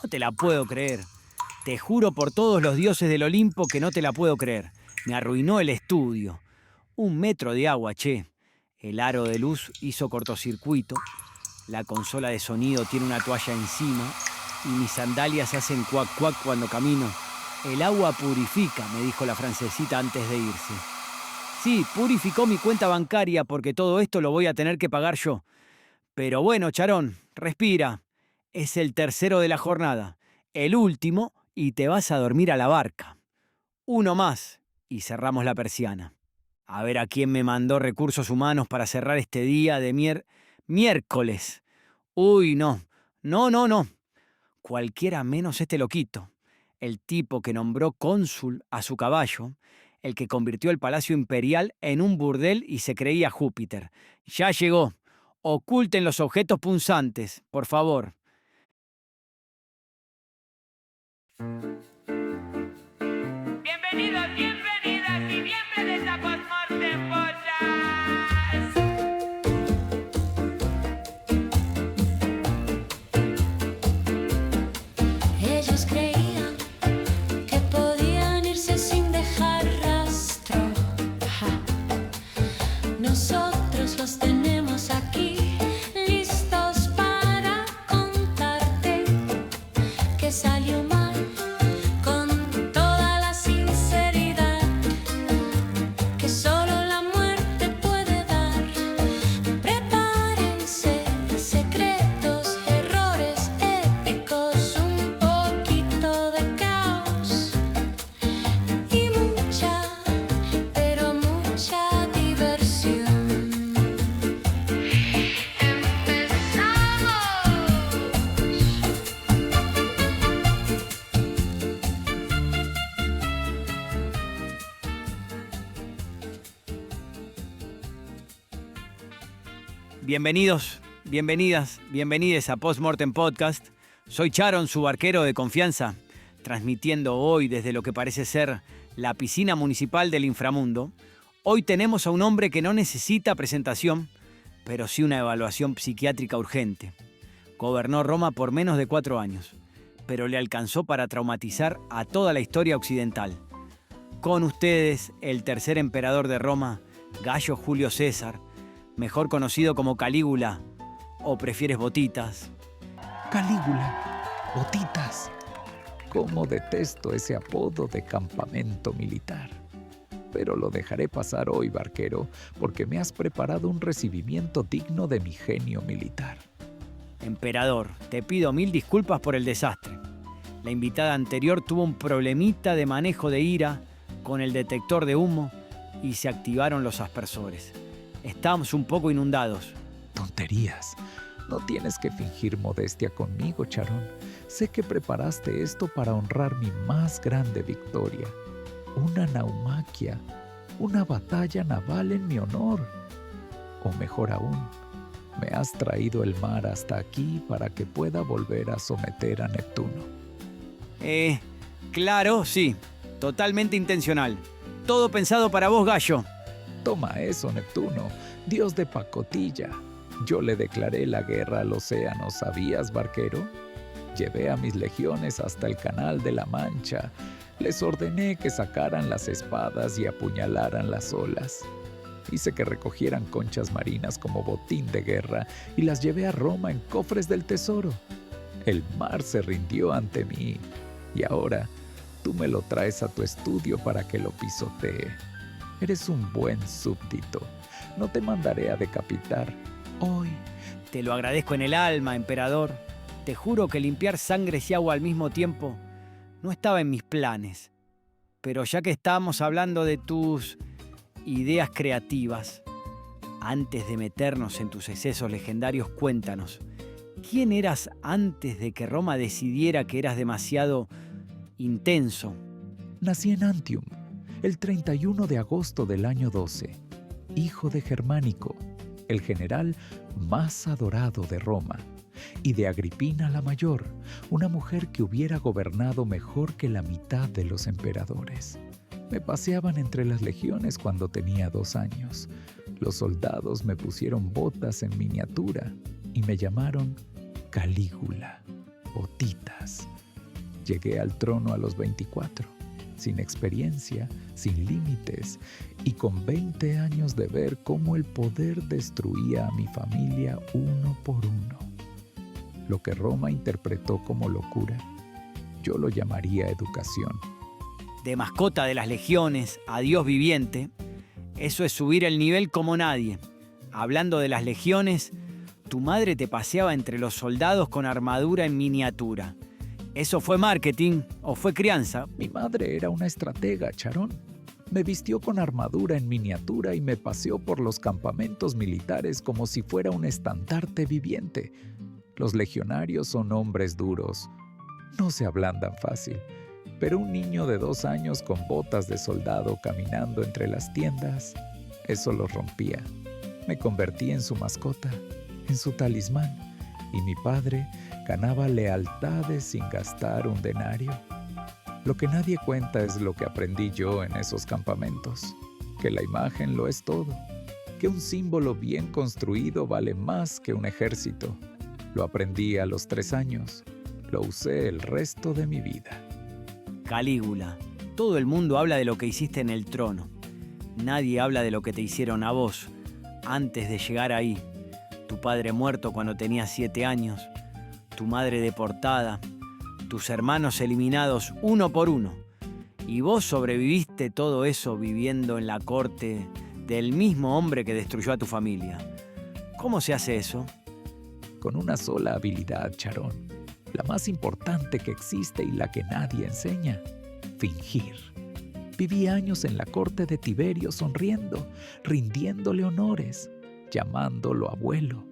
No te la puedo creer. Te juro por todos los dioses del Olimpo que no te la puedo creer. Me arruinó el estudio. 1 metro de agua, che. El aro de luz hizo cortocircuito. La consola de sonido tiene una toalla encima. Y mis sandalias hacen cuac cuac cuando camino. El agua purifica, me dijo la francesita antes de irse. Sí, purificó mi cuenta bancaria porque todo esto lo voy a tener que pagar yo. Pero bueno, Charón, respira. Es el tercero de la jornada. El último y te vas a dormir a la barca. Uno más y cerramos la persiana. A ver a quién me mandó recursos humanos para cerrar este día de miércoles. Uy, no. No. Cualquiera menos este loquito. El tipo que nombró cónsul a su caballo, el que convirtió el Palacio Imperial en un burdel y se creía Júpiter. Ya llegó. Oculten los objetos punzantes, por favor. Bienvenidos, bienvenidas y bienvenidos a Postmortem Podcast. Ellos creían que podían irse sin dejar rastro. Ja. Nosotros los tenemos aquí, listos para contarte que salió mal con toda la sinceridad que solo la muerte puede dar. Prepárense, secretos, errores épicos, un poquito de caos y mucha, pero mucha diversión. Bienvenidos, bienvenidas, bienvenides a Postmortem Podcast. Soy Charon, su barquero de confianza, transmitiendo hoy desde lo que parece ser la piscina municipal del inframundo. Hoy tenemos a un hombre que no necesita presentación, pero sí una evaluación psiquiátrica urgente. Gobernó Roma por menos de 4 años, pero le alcanzó para traumatizar a toda la historia occidental. Con ustedes, el tercer emperador de Roma, Gayo Julio César, mejor conocido como Calígula, o prefieres Botitas. Calígula, Botitas. Cómo detesto ese apodo de campamento militar. Pero lo dejaré pasar hoy, barquero, porque me has preparado un recibimiento digno de mi genio militar. Emperador, te pido 1000 disculpas por el desastre. La invitada anterior tuvo un problemita de manejo de ira con el detector de humo y se activaron los aspersores. Estamos un poco inundados. Tonterías. No tienes que fingir modestia conmigo, Charón. Sé que preparaste esto para honrar mi más grande victoria. Una naumaquia, una batalla naval en mi honor. O mejor aún, me has traído el mar hasta aquí para que pueda volver a someter a Neptuno. Claro, sí. Totalmente intencional. Todo pensado para vos, Gallo. Toma eso, Neptuno, dios de pacotilla. Yo le declaré la guerra al océano, ¿sabías, barquero? Llevé a mis legiones hasta el Canal de la Mancha. Les ordené que sacaran las espadas y apuñalaran las olas. Hice que recogieran conchas marinas como botín de guerra y las llevé a Roma en cofres del tesoro. El mar se rindió ante mí y ahora tú me lo traes a tu estudio para que lo pisotee. Eres un buen súbdito. No te mandaré a decapitar hoy. Te lo agradezco en el alma, emperador. Te juro que limpiar sangres y agua al mismo tiempo no estaba en mis planes. Pero ya que estamos hablando de tus ideas creativas, antes de meternos en tus excesos legendarios, cuéntanos, ¿quién eras antes de que Roma decidiera que eras demasiado intenso? Nací en Antium, el 31 de agosto del año 12, hijo de Germánico, el general más adorado de Roma, y de Agripina la Mayor, una mujer que hubiera gobernado mejor que la mitad de los emperadores. Me paseaban entre las legiones cuando tenía 2 años. Los soldados me pusieron botas en miniatura y me llamaron Calígula, Botitas. Llegué al trono a los 24, sin experiencia, sin límites y con 20 años de ver cómo el poder destruía a mi familia uno por uno. Lo que Roma interpretó como locura, yo lo llamaría educación. De mascota de las legiones a Dios viviente, eso es subir el nivel como nadie. Hablando de las legiones, tu madre te paseaba entre los soldados con armadura en miniatura. ¿Eso fue marketing o fue crianza? Mi madre era una estratega, Charón. Me vistió con armadura en miniatura y me paseó por los campamentos militares como si fuera un estandarte viviente. Los legionarios son hombres duros. No se ablandan fácil. Pero un niño de 2 años con botas de soldado caminando entre las tiendas, eso los rompía. Me convertí en su mascota, en su talismán, y mi padre ganaba lealtades sin gastar un denario. Lo que nadie cuenta es lo que aprendí yo en esos campamentos, que la imagen lo es todo, que un símbolo bien construido vale más que un ejército. Lo aprendí a los 3 años, lo usé el resto de mi vida. Calígula, todo el mundo habla de lo que hiciste en el trono. Nadie habla de lo que te hicieron a vos antes de llegar ahí. Tu padre muerto cuando tenías 7 años, tu madre deportada, tus hermanos eliminados uno por uno. Y vos sobreviviste todo eso viviendo en la corte del mismo hombre que destruyó a tu familia. ¿Cómo se hace eso? Con una sola habilidad, Charón. La más importante que existe y la que nadie enseña: fingir. Viví años en la corte de Tiberio sonriendo, rindiéndole honores, llamándolo abuelo,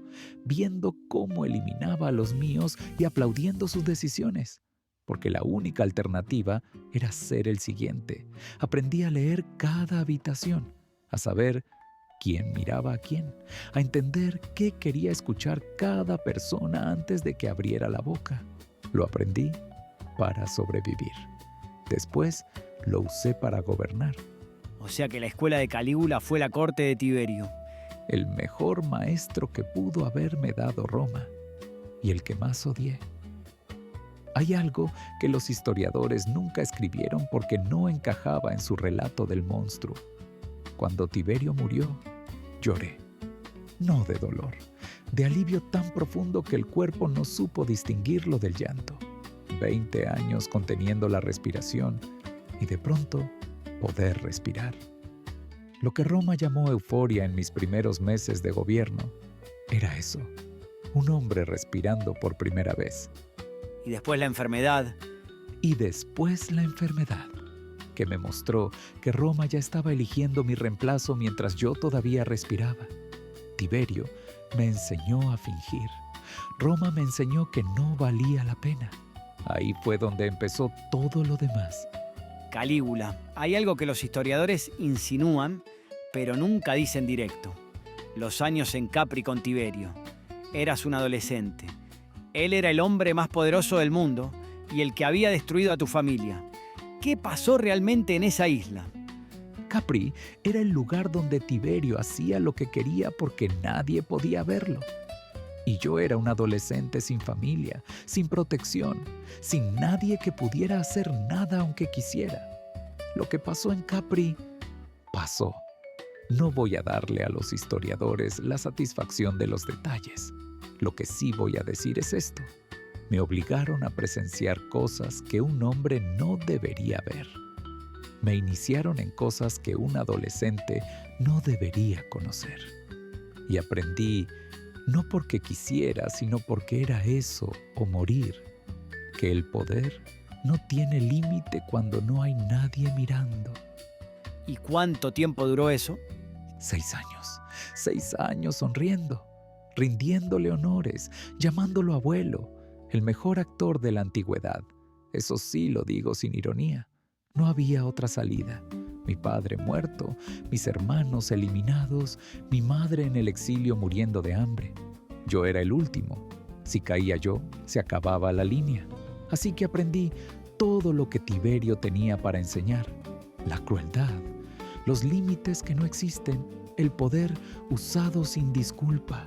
viendo cómo eliminaba a los míos y aplaudiendo sus decisiones, porque la única alternativa era ser el siguiente. Aprendí a leer cada habitación, a saber quién miraba a quién, a entender qué quería escuchar cada persona antes de que abriera la boca. Lo aprendí para sobrevivir. Después lo usé para gobernar. O sea que la escuela de Calígula fue la corte de Tiberio. El mejor maestro que pudo haberme dado Roma y el que más odié. Hay algo que los historiadores nunca escribieron porque no encajaba en su relato del monstruo. Cuando Tiberio murió, lloré. No de dolor, de alivio tan profundo que el cuerpo no supo distinguirlo del llanto. 20 años conteniendo la respiración y de pronto poder respirar. Lo que Roma llamó euforia en mis primeros meses de gobierno era eso, un hombre respirando por primera vez. Y después la enfermedad. Y después la enfermedad, que me mostró que Roma ya estaba eligiendo mi reemplazo mientras yo todavía respiraba. Tiberio me enseñó a fingir. Roma me enseñó que no valía la pena. Ahí fue donde empezó todo lo demás. Calígula, hay algo que los historiadores insinúan, pero nunca dicen directo. Los años en Capri con Tiberio. Eras un adolescente. Él era el hombre más poderoso del mundo y el que había destruido a tu familia. ¿Qué pasó realmente en esa isla? Capri era el lugar donde Tiberio hacía lo que quería porque nadie podía verlo. Y yo era un adolescente sin familia, sin protección, sin nadie que pudiera hacer nada aunque quisiera. Lo que pasó en Capri, pasó. No voy a darle a los historiadores la satisfacción de los detalles. Lo que sí voy a decir es esto. Me obligaron a presenciar cosas que un hombre no debería ver. Me iniciaron en cosas que un adolescente no debería conocer. Y aprendí, no porque quisiera, sino porque era eso o morir, que el poder no tiene límite cuando no hay nadie mirando. ¿Y cuánto tiempo duró eso? 6 años. 6 años sonriendo, rindiéndole honores, llamándolo abuelo, el mejor actor de la antigüedad. Eso sí lo digo sin ironía. No había otra salida. Mi padre muerto, mis hermanos eliminados, mi madre en el exilio muriendo de hambre. Yo era el último. Si caía yo, se acababa la línea. Así que aprendí todo lo que Tiberio tenía para enseñar. La crueldad, los límites que no existen, el poder usado sin disculpa.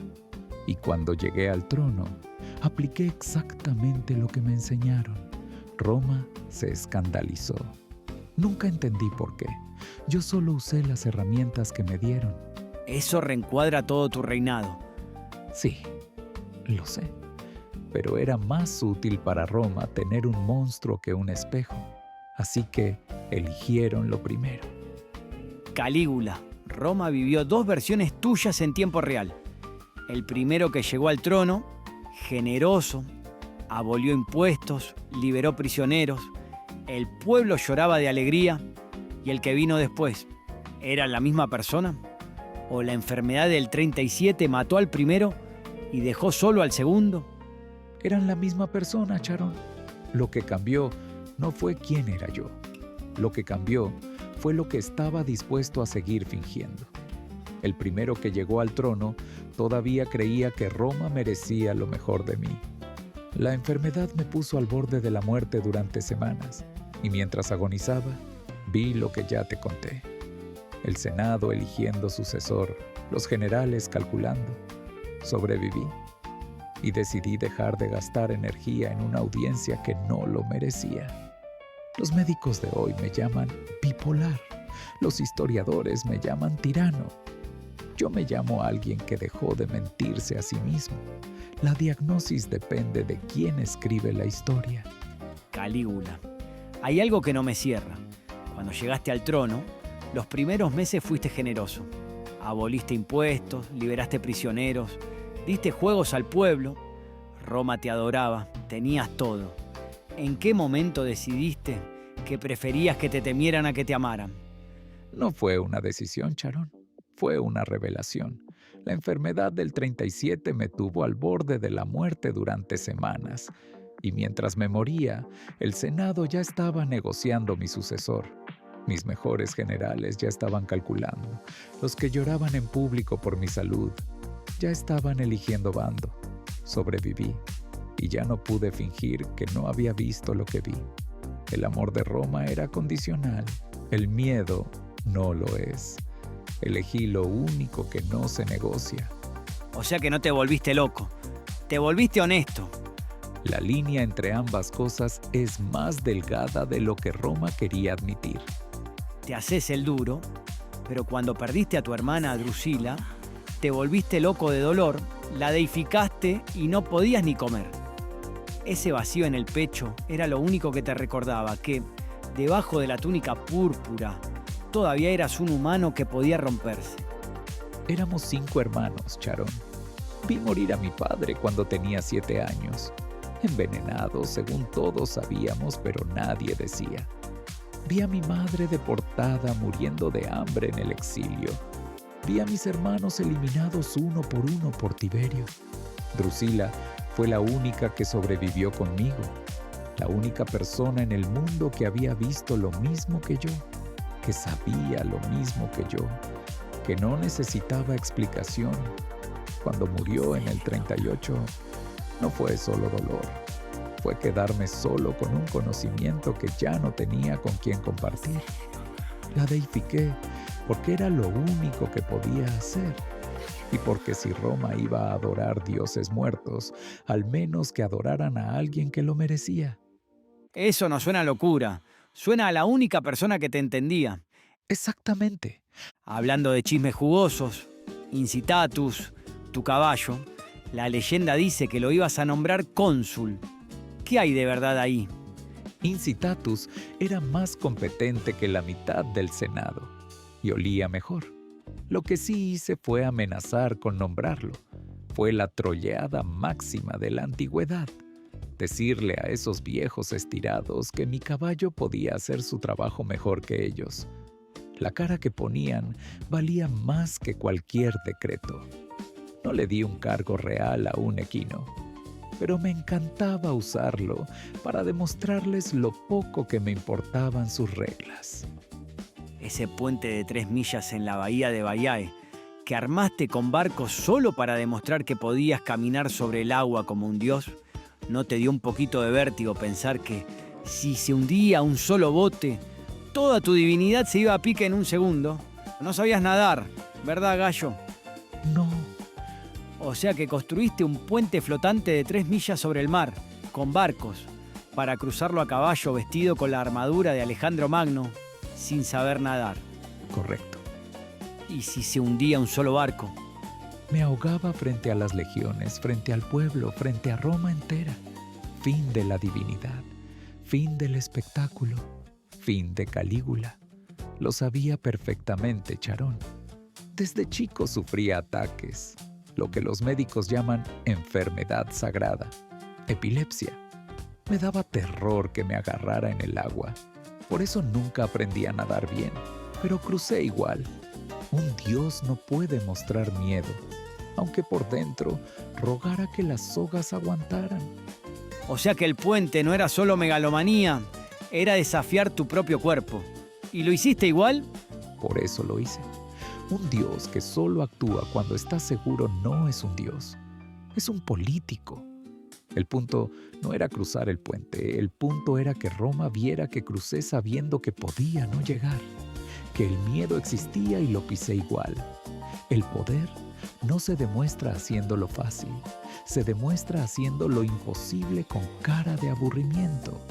Y cuando llegué al trono, apliqué exactamente lo que me enseñaron. Roma se escandalizó. Nunca entendí por qué. Yo solo usé las herramientas que me dieron. Eso reencuadra todo tu reinado. Sí, lo sé. Pero era más útil para Roma tener un monstruo que un espejo. Así que eligieron lo primero. Calígula. Roma vivió 2 versiones tuyas en tiempo real. El primero que llegó al trono, generoso, abolió impuestos, liberó prisioneros, el pueblo lloraba de alegría, y el que vino después, ¿era la misma persona? ¿O la enfermedad del 37 mató al primero y dejó solo al segundo? Eran la misma persona, Charón. Lo que cambió no fue quién era yo. Lo que cambió fue lo que estaba dispuesto a seguir fingiendo. El primero que llegó al trono todavía creía que Roma merecía lo mejor de mí. La enfermedad me puso al borde de la muerte durante semanas, y mientras agonizaba, vi lo que ya te conté. El Senado eligiendo sucesor, los generales calculando. Sobreviví y decidí dejar de gastar energía en una audiencia que no lo merecía. Los médicos de hoy me llaman bipolar. Los historiadores me llaman tirano. Yo me llamo alguien que dejó de mentirse a sí mismo. La diagnosis depende de quién escribe la historia. Calígula. Hay algo que no me cierra. Cuando llegaste al trono, los primeros meses fuiste generoso. Aboliste impuestos, liberaste prisioneros, diste juegos al pueblo. Roma te adoraba, tenías todo. ¿En qué momento decidiste que preferías que te temieran a que te amaran? No fue una decisión, Charón. Fue una revelación. La enfermedad del 37 me tuvo al borde de la muerte durante semanas. Y mientras me moría, el Senado ya estaba negociando mi sucesor. Mis mejores generales ya estaban calculando. Los que lloraban en público por mi salud ya estaban eligiendo bando. Sobreviví y ya no pude fingir que no había visto lo que vi. El amor de Roma era condicional. El miedo no lo es. Elegí lo único que no se negocia. O sea que no te volviste loco, te volviste honesto. La línea entre ambas cosas es más delgada de lo que Roma quería admitir. Te haces el duro, pero cuando perdiste a tu hermana Drusila, te volviste loco de dolor, la deificaste y no podías ni comer. Ese vacío en el pecho era lo único que te recordaba que, debajo de la túnica púrpura, todavía eras un humano que podía romperse. Éramos 5 hermanos, Charón. Vi morir a mi padre cuando tenía 7 años. Envenenado, según todos sabíamos, pero nadie decía. Vi a mi madre deportada muriendo de hambre en el exilio. Vi a mis hermanos eliminados uno por Tiberio. Drusila fue la única que sobrevivió conmigo, la única persona en el mundo que había visto lo mismo que yo, que sabía lo mismo que yo, que no necesitaba explicación. Cuando murió en el 38, no fue solo dolor, fue quedarme solo con un conocimiento que ya no tenía con quien compartir. La deifiqué porque era lo único que podía hacer. Y porque si Roma iba a adorar dioses muertos, al menos que adoraran a alguien que lo merecía. Eso no suena a locura, suena a la única persona que te entendía. Exactamente. Hablando de chismes jugosos, Incitatus, tu caballo, la leyenda dice que lo ibas a nombrar cónsul. ¿Qué hay de verdad ahí? Incitatus era más competente que la mitad del Senado y olía mejor. Lo que sí hice fue amenazar con nombrarlo. Fue la troleada máxima de la antigüedad. Decirle a esos viejos estirados que mi caballo podía hacer su trabajo mejor que ellos. La cara que ponían valía más que cualquier decreto. No le di un cargo real a un equino, pero me encantaba usarlo para demostrarles lo poco que me importaban sus reglas. Ese puente de 3 millas en la bahía de Baiae, que armaste con barcos solo para demostrar que podías caminar sobre el agua como un dios, ¿no te dio un poquito de vértigo pensar que si se hundía un solo bote, toda tu divinidad se iba a pique en un segundo? No sabías nadar, ¿verdad, gallo? No, O sea que construiste un puente flotante de 3 millas sobre el mar, con barcos, para cruzarlo a caballo vestido con la armadura de Alejandro Magno, sin saber nadar. Correcto. ¿Y si se hundía un solo barco? Me ahogaba frente a las legiones, frente al pueblo, frente a Roma entera. Fin de la divinidad, fin del espectáculo, fin de Calígula. Lo sabía perfectamente Charón. Desde chico sufría ataques, lo que los médicos llaman enfermedad sagrada, epilepsia. Me daba terror que me agarrara en el agua. Por eso nunca aprendí a nadar bien, pero crucé igual. Un dios no puede mostrar miedo, aunque por dentro rogara que las sogas aguantaran. O sea que el puente no era solo megalomanía, era desafiar tu propio cuerpo. ¿Y lo hiciste igual? Por eso lo hice. Un dios que solo actúa cuando está seguro no es un dios, es un político. El punto no era cruzar el puente, el punto era que Roma viera que crucé sabiendo que podía no llegar, que el miedo existía y lo pisé igual. El poder no se demuestra haciéndolo fácil, se demuestra haciendo lo imposible con cara de aburrimiento.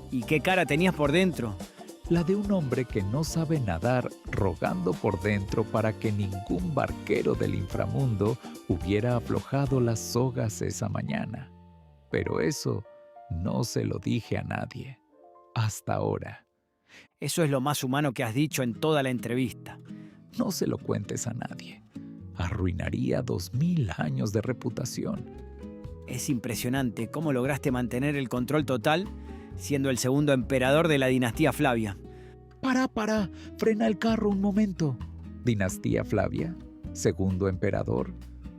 ¿Y qué cara tenías por dentro? La de un hombre que no sabe nadar, rogando por dentro para que ningún barquero del inframundo hubiera aflojado las sogas esa mañana. Pero eso no se lo dije a nadie, hasta ahora. Eso es lo más humano que has dicho en toda la entrevista. No se lo cuentes a nadie. Arruinaría 2000 años de reputación. Es impresionante cómo lograste mantener el control total siendo el segundo emperador de la dinastía Flavia. ¡Para! Frena el carro un momento. ¿Dinastía Flavia? ¿Segundo emperador?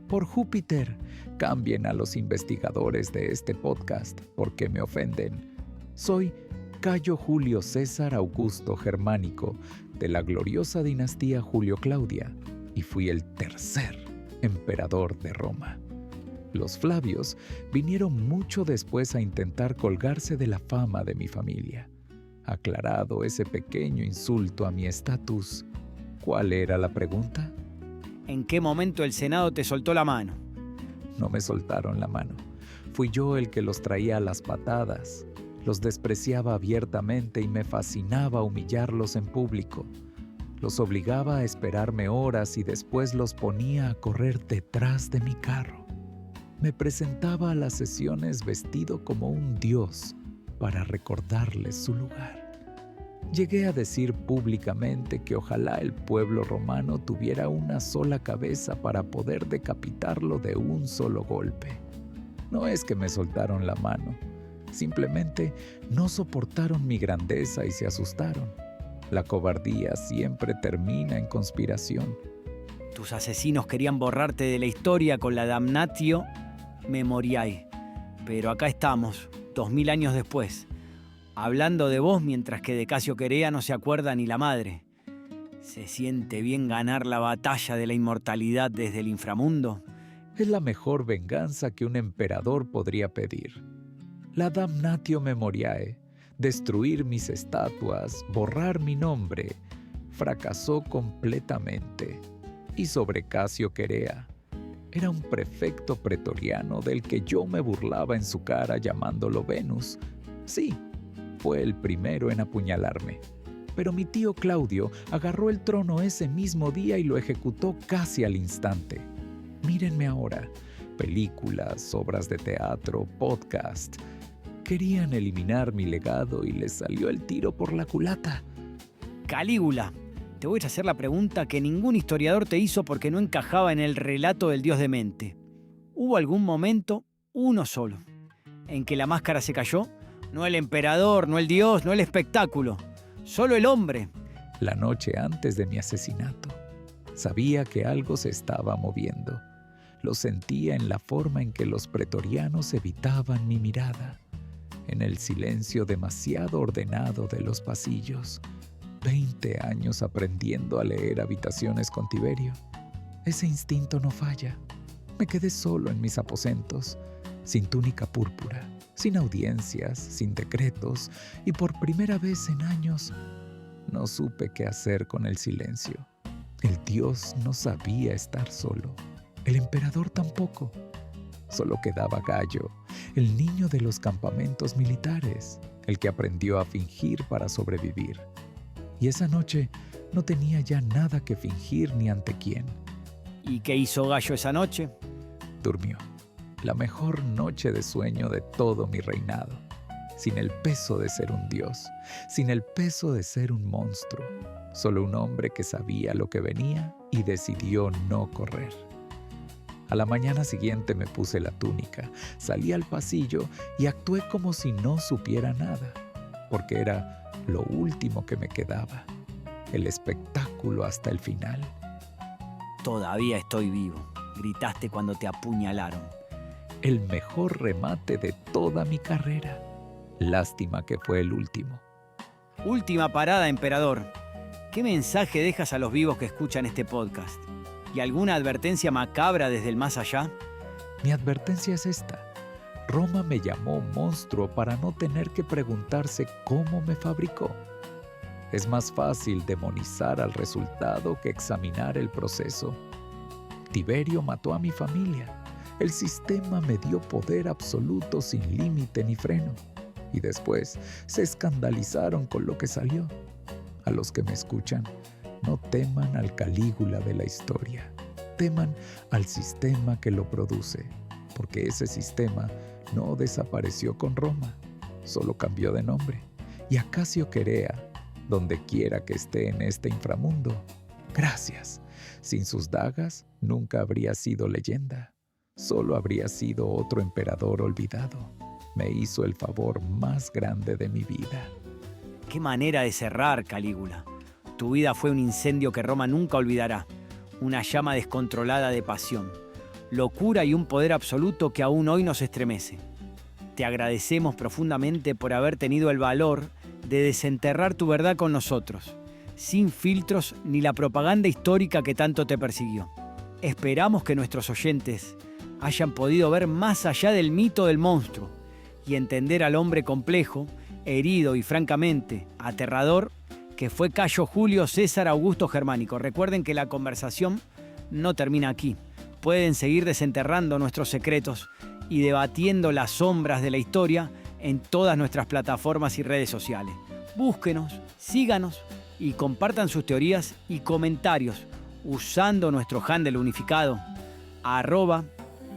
Por Júpiter, cambien a los investigadores de este podcast porque me ofenden. Soy Cayo Julio César Augusto Germánico de la gloriosa dinastía Julio Claudia y fui el tercer emperador de Roma. Los Flavios vinieron mucho después a intentar colgarse de la fama de mi familia. Aclarado ese pequeño insulto a mi estatus, ¿cuál era la pregunta? ¿En qué momento el Senado te soltó la mano? No me soltaron la mano. Fui yo el que los traía a las patadas. Los despreciaba abiertamente y me fascinaba humillarlos en público. Los obligaba a esperarme horas y después los ponía a correr detrás de mi carro. Me presentaba a las sesiones vestido como un dios para recordarles su lugar. Llegué a decir públicamente que ojalá el pueblo romano tuviera una sola cabeza para poder decapitarlo de un solo golpe. No es que me soltaron la mano, simplemente no soportaron mi grandeza y se asustaron. La cobardía siempre termina en conspiración. Tus asesinos querían borrarte de la historia con la damnatio memoriae, pero acá estamos, 2000 años después, hablando de vos mientras que de Casio Querea no se acuerda ni la madre. ¿Se siente bien ganar la batalla de la inmortalidad desde el inframundo? Es la mejor venganza que un emperador podría pedir. La damnatio memoriae, destruir mis estatuas, borrar mi nombre, fracasó completamente. Y sobre Casio Querea, era un prefecto pretoriano del que yo me burlaba en su cara llamándolo Venus. Sí, fue el primero en apuñalarme. Pero mi tío Claudio agarró el trono ese mismo día y lo ejecutó casi al instante. Mírenme ahora, películas, obras de teatro, podcast. Querían eliminar mi legado y les salió el tiro por la culata. Calígula, te voy a hacer la pregunta que ningún historiador te hizo porque no encajaba en el relato del dios demente. ¿Hubo algún momento, uno solo, en que la máscara se cayó? No el emperador, no el dios, no el espectáculo, solo el hombre. La noche antes de mi asesinato, sabía que algo se estaba moviendo. Lo sentía en la forma en que los pretorianos evitaban mi mirada, en el silencio demasiado ordenado de los pasillos. 20 años aprendiendo a leer Habitaciones con Tiberio. Ese instinto no falla. Me quedé solo en mis aposentos, sin túnica púrpura, sin audiencias, sin decretos, y por primera vez en años no supe qué hacer con el silencio. El dios no sabía estar solo, el emperador tampoco. Solo quedaba Gallo, el niño de los campamentos militares, el que aprendió a fingir para sobrevivir. Y esa noche no tenía ya nada que fingir ni ante quién. ¿Y qué hizo Gallo esa noche? Durmió. La mejor noche de sueño de todo mi reinado. Sin el peso de ser un dios, sin el peso de ser un monstruo. Solo un hombre que sabía lo que venía y decidió no correr. A la mañana siguiente me puse la túnica, salí al pasillo y actué como si no supiera nada, porque era lo último que me quedaba, el espectáculo hasta el final. Todavía estoy vivo, gritaste cuando te apuñalaron. El mejor remate de toda mi carrera. Lástima que fue el último. Última parada, emperador. ¿Qué mensaje dejas a los vivos que escuchan este podcast? ¿Y alguna advertencia macabra desde el más allá? Mi advertencia es esta. Roma me llamó monstruo para no tener que preguntarse cómo me fabricó. Es más fácil demonizar al resultado que examinar el proceso. Tiberio mató a mi familia. El sistema me dio poder absoluto sin límite ni freno. Y después se escandalizaron con lo que salió. A los que me escuchan, no teman al Calígula de la historia. Teman al sistema que lo produce, porque ese sistema no desapareció con Roma, solo cambió de nombre. Y a Casio Querea, donde quiera que esté en este inframundo, gracias. Sin sus dagas nunca habría sido leyenda, solo habría sido otro emperador olvidado. Me hizo el favor más grande de mi vida. Qué manera de cerrar, Calígula. Tu vida fue un incendio que Roma nunca olvidará, una llama descontrolada de pasión, locura y un poder absoluto que aún hoy nos estremece. Te agradecemos profundamente por haber tenido el valor de desenterrar tu verdad con nosotros, sin filtros ni la propaganda histórica que tanto te persiguió. Esperamos que nuestros oyentes hayan podido ver más allá del mito del monstruo y entender al hombre complejo, herido y francamente aterrador que fue Cayo Julio César Augusto Germánico. Recuerden que la conversación no termina aquí. Pueden seguir desenterrando nuestros secretos y debatiendo las sombras de la historia en todas nuestras plataformas y redes sociales. Búsquenos, síganos y compartan sus teorías y comentarios usando nuestro handle unificado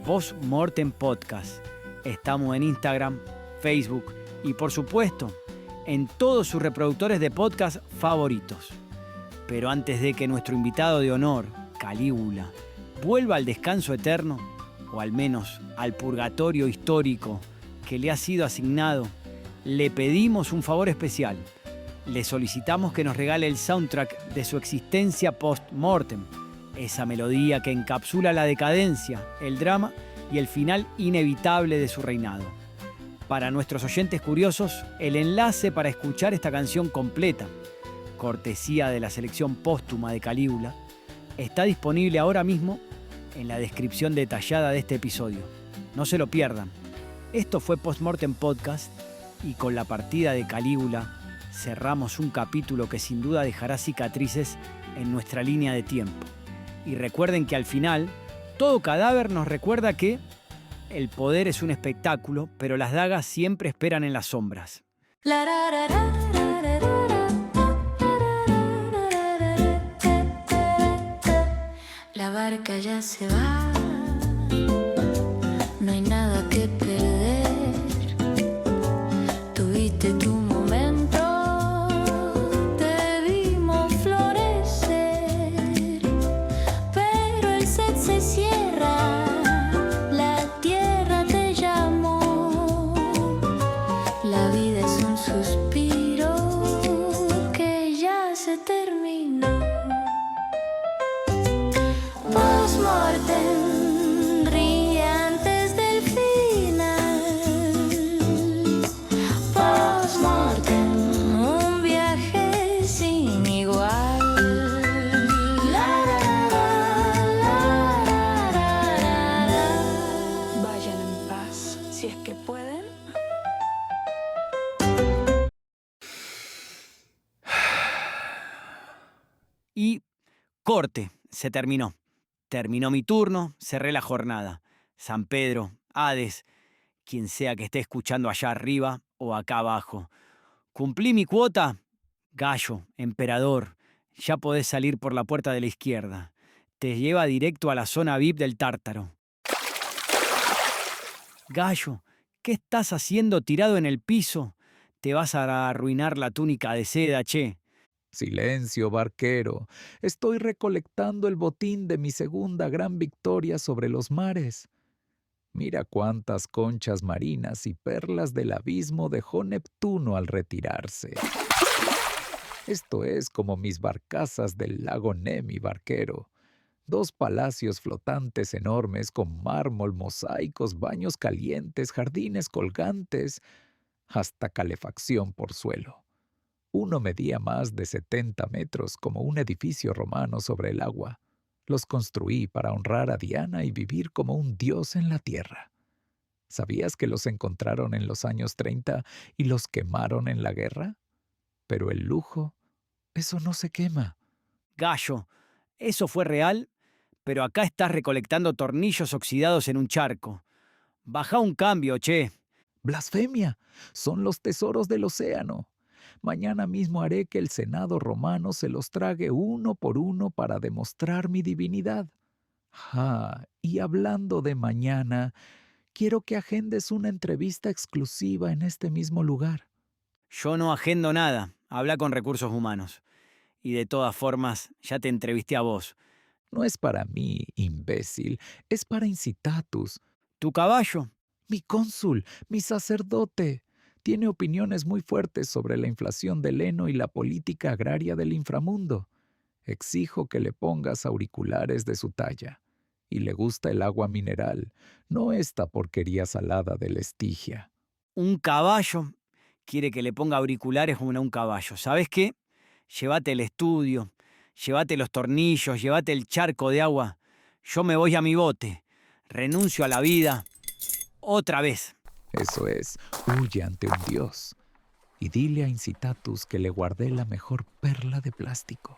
@postmortempodcast. Estamos en Instagram, Facebook y por supuesto en todos sus reproductores de podcast favoritos. Pero antes de que nuestro invitado de honor, Calígula, vuelva al descanso eterno, o al menos al purgatorio histórico que le ha sido asignado, le pedimos un favor especial. Le solicitamos que nos regale el soundtrack de su existencia post-mortem, esa melodía que encapsula la decadencia, el drama y el final inevitable de su reinado. Para nuestros oyentes curiosos, el enlace para escuchar esta canción completa, cortesía de la selección póstuma de Calígula, está disponible ahora mismo en la descripción detallada de este episodio. No se lo pierdan. Esto fue Postmortem Podcast y con la partida de Calígula cerramos un capítulo que sin duda dejará cicatrices en nuestra línea de tiempo. Y recuerden que al final, todo cadáver nos recuerda que el poder es un espectáculo, pero las dagas siempre esperan en las sombras. La barca ya se va, no hay nada que perder. Tuviste tu momento, te vimos florecer, pero el set se cierra, la tierra te llamó. La vida es un suspiro que ya se terminó. Postmortem, ríe antes del final. Postmortem, un viaje sin igual. Vayan en paz, si es que pueden. Y corte, se terminó. Terminó mi turno, cerré la jornada. San Pedro, Hades, quien sea que esté escuchando allá arriba o acá abajo. ¿Cumplí mi cuota? Gallo, emperador, ya podés salir por la puerta de la izquierda. Te lleva directo a la zona VIP del Tártaro. Gallo, ¿qué estás haciendo tirado en el piso? Te vas a arruinar la túnica de seda, che. Silencio, barquero. Estoy recolectando el botín de mi segunda gran victoria sobre los mares. Mira cuántas conchas marinas y perlas del abismo dejó Neptuno al retirarse. Esto es como mis barcazas del lago Nemi, barquero. 2 palacios flotantes enormes con mármol, mosaicos, baños calientes, jardines colgantes, hasta calefacción por suelo. Uno medía más de 70 metros, como un edificio romano sobre el agua. Los construí para honrar a Diana y vivir como un dios en la tierra. ¿Sabías que los encontraron en los años 30 y los quemaron en la guerra? Pero el lujo, eso no se quema. Gallo, eso fue real, pero acá estás recolectando tornillos oxidados en un charco. Baja un cambio, che. ¡Blasfemia! Son los tesoros del océano. Mañana mismo haré que el Senado romano se los trague uno por uno para demostrar mi divinidad. Y hablando de mañana, quiero que agendes una entrevista exclusiva en este mismo lugar. Yo no agendo nada, habla con recursos humanos. Y de todas formas, ya te entrevisté a vos. No es para mí, imbécil, es para Incitatus, ¿Tu caballo? mi cónsul, mi sacerdote. Tiene opiniones muy fuertes sobre la inflación del heno y la política agraria del inframundo. Exijo que le pongas auriculares de su talla. Y le gusta el agua mineral, no esta porquería salada del Estigia. ¿Un caballo? Quiere que le ponga auriculares como a un caballo. ¿Sabes qué? Llévate el estudio, llévate los tornillos, llévate el charco de agua. Yo me voy a mi bote. Renuncio a la vida. Otra vez. Eso es, huye ante un dios. Y dile a Incitatus que le guardé la mejor perla de plástico.